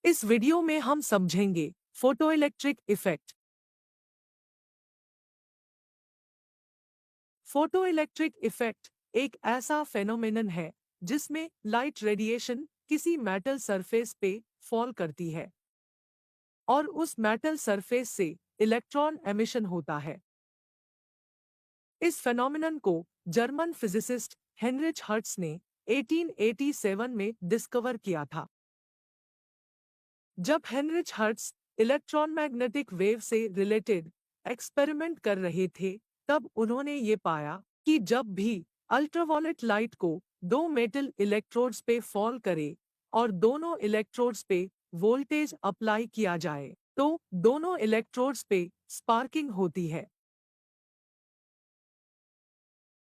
इस वीडियो में हम समझेंगे फोटोइलेक्ट्रिक इफेक्ट। फोटोइलेक्ट्रिक इफेक्ट एक ऐसा फेनोमेनन है जिसमें लाइट रेडिएशन किसी मेटल सरफेस पे फॉल करती है और उस मेटल सरफेस से इलेक्ट्रॉन एमिशन होता है। इस फेनोमेनन को जर्मन फिजिसिस्ट हेनरिच हर्ट्ज ने 1887 में डिस्कवर किया था। जब Heinrich hertz electron magnetic wave से रिलेटेड एक्सपेरिमेंट कर रहे थे, तब उन्होंने ये पाया कि जब भी अल्ट्रावायलेट लाइट को दो मेटल इलेक्ट्रोड्स पे फॉल करे और दोनों इलेक्ट्रोड्स पे वोल्टेज अप्लाई किया जाए, तो दोनों इलेक्ट्रोड्स पे स्पार्किंग होती है।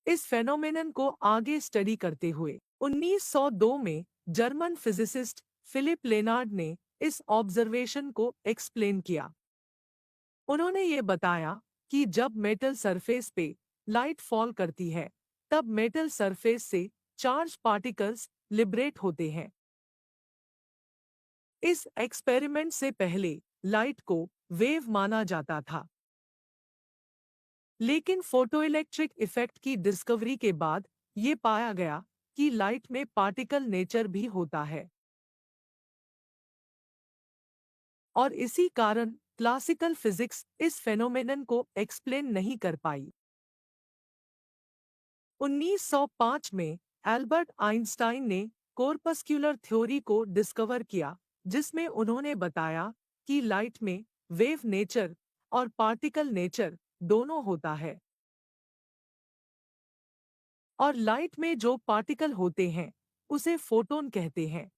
इस फेनोमेनन को आगे स्टडी करते हुए 1902 में जर्मन फिजिसिस्ट फिलिप लेनार्ड ने इस ऑब्जर्वेशन को एक्सप्लेन किया। उन्होंने ये बताया कि जब मेटल सरफेस पे लाइट फॉल करती है, तब मेटल सरफेस से चार्ज पार्टिकल्स लिबरेट होते हैं। इस एक्सपेरिमेंट से पहले लाइट को वेव माना जाता था, लेकिन फोटोइलेक्ट्रिक इफेक्ट की डिस्कवरी के बाद ये पाया गया कि लाइट में पार्टिकल नेचर भी होता है और इसी कारण क्लासिकल फिजिक्स इस फेनोमेनन को एक्सप्लेन नहीं कर पाई। 1905 में एल्बर्ट आइंस्टाइन ने कॉर्पस्क्यूलर थ्योरी को डिस्कवर किया, जिसमें उन्होंने बताया कि लाइट में वेव नेचर और पार्टिकल नेचर दोनों होता है और लाइट में जो पार्टिकल होते हैं उसे फोटोन कहते हैं।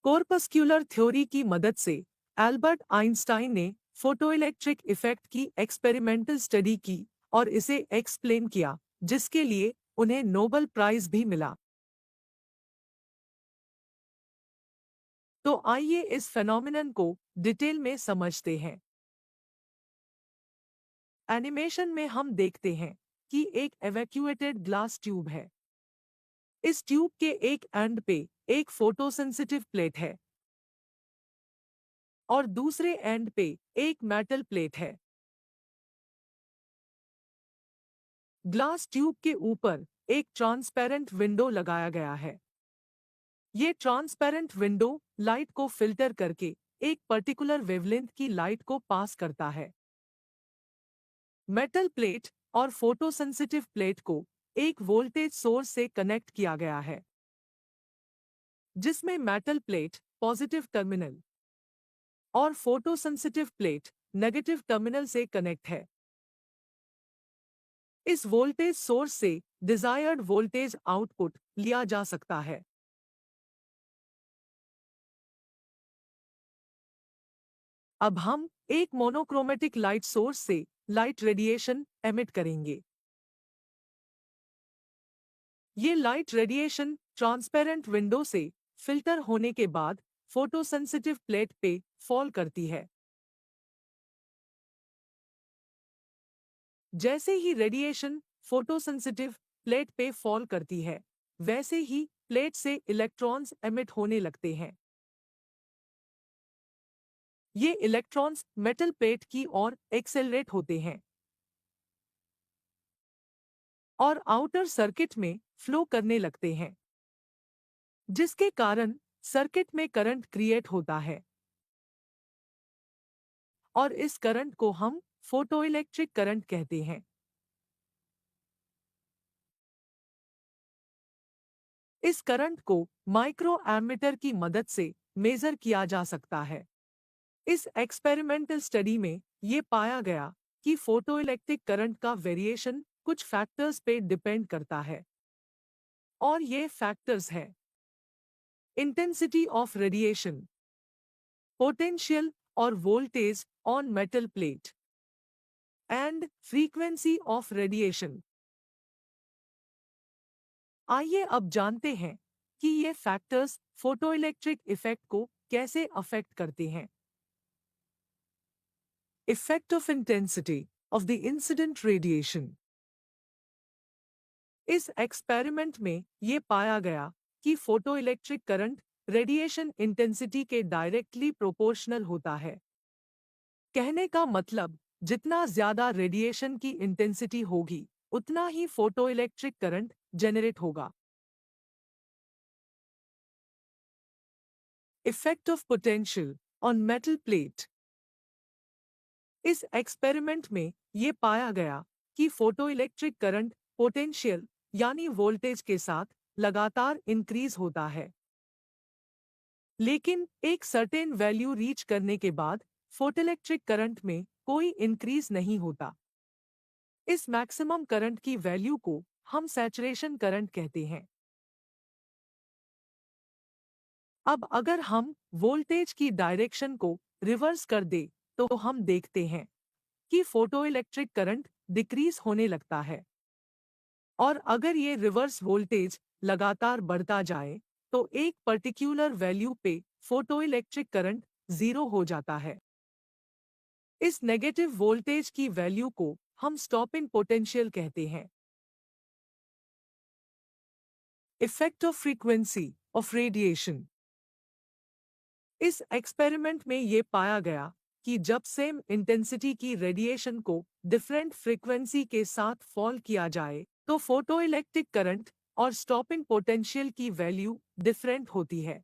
कॉर्पस्क्यूलर थ्योरी की मदद से एल्बर्ट आइंस्टाइन ने फोटोइलेक्ट्रिक इफेक्ट की एक्सपेरिमेंटल स्टडी की और इसे एक्सप्लेन किया, जिसके लिए उन्हें नोबेल प्राइज भी मिला। तो आइए इस फेनोमेनन को डिटेल में समझते हैं। एनिमेशन में हम देखते हैं कि एक एवैक्यूएटेड ग्लास ट्यूब है। इस ट्यूब के एक एंड पे एक फोटोसेंसिटिव प्लेट है और दूसरे एंड पे एक मेटल प्लेट है। ग्लास ट्यूब के ऊपर एक ट्रांसपेरेंट विंडो लगाया गया है। ये ट्रांसपेरेंट विंडो लाइट को फिल्टर करके एक पर्टिकुलर वेवलेंथ की लाइट को पास करता है। मेटल प्लेट और फोटोसेंसिटिव प्लेट को एक वोल्टेज सोर्स से कनेक्ट किया गया है, जिसमें मेटल प्लेट पॉजिटिव टर्मिनल और फोटोसेंसिटिव प्लेट नेगेटिव टर्मिनल से कनेक्ट है। इस वोल्टेज सोर्स से डिजायर्ड वोल्टेज आउटपुट लिया जा सकता है। अब हम एक मोनोक्रोमेटिक लाइट सोर्स से लाइट रेडिएशन एमिट करेंगे। ये लाइट रेडिएशन ट्रांसपेरेंट विंडो से फिल्टर होने के बाद फोटोसेंसिटिव प्लेट पे फॉल करती है। जैसे ही रेडिएशन फोटोसेंसिटिव प्लेट पे फॉल करती है, वैसे ही प्लेट से इलेक्ट्रॉन्स एमिट होने लगते हैं। ये इलेक्ट्रॉन्स मेटल प्लेट की ओर एक्सेलरेट होते हैं और आउटर सर्किट में फ्लो करने लगते हैं, जिसके कारण सर्किट में करंट क्रिएट होता है और इस करंट को हम फोटोइलेक्ट्रिक करंट कहते हैं। इस करंट को माइक्रो एमीटर की मदद से मेजर किया जा सकता है। इस एक्सपेरिमेंटल स्टडी में ये पाया गया कि फोटोइलेक्ट्रिक करंट का वेरिएशन कुछ फैक्टर्स पे डिपेंड करता है और ये फैक्टर्स हैं: इंटेंसिटी ऑफ रेडिएशन, पोटेंशियल और voltage on metal plate and frequency of radiation. आइए अब जानते हैं कि ये फैक्टर्स फोटोइलेक्ट्रिक इफेक्ट को कैसे अफेक्ट करते हैं। Effect of intensity of the incident radiation. इस एक्सपेरिमेंट में ये पाया गया कि फोटोइलेक्ट्रिक करंट रेडिएशन इंटेंसिटी के डायरेक्टली प्रोपोर्शनल होता है। कहने का मतलब, जितना ज्यादा रेडिएशन की इंटेंसिटी होगी, उतना ही फोटोइलेक्ट्रिक करंट जेनरेट होगा। Effect of potential on metal plate. इस एक्सपेरिमेंट में ये पाया गया कि फोटोइलेक्ट्रिक करंट पोटेंशियल यानी वोल्टेज के साथ लगातार इंक्रीज होता है, लेकिन एक सर्टेन वैल्यू रीच करने के बाद फोटोइलेक्ट्रिक करंट में कोई इंक्रीज नहीं होता। इस मैक्सिमम करंट की वैल्यू को हम सैचुरेशन करंट कहते हैं। अब अगर हम वोल्टेज की डायरेक्शन को रिवर्स कर दे तो हम देखते हैं कि फोटोइलेक्ट्रिक करंट डिक्रीज होने लगता है, और अगर ये रिवर्स वोल्टेज लगातार बढ़ता जाए तो एक पर्टिकुलर वैल्यू पे फोटोइलेक्ट्रिक करंट जीरो हो जाता है। इस नेगेटिव वोल्टेज की वैल्यू को हम स्टॉपिंग पोटेंशियल कहते हैं। Effect of frequency of radiation. इस एक्सपेरिमेंट में ये पाया गया कि जब सेम इंटेंसिटी की रेडिएशन को डिफरेंट फ्रीक्वेंसी के साथ फॉल किया जाए तो फोटोइलेक्ट्रिक करंट और स्टॉपिंग पोटेंशियल की वैल्यू डिफरेंट होती है।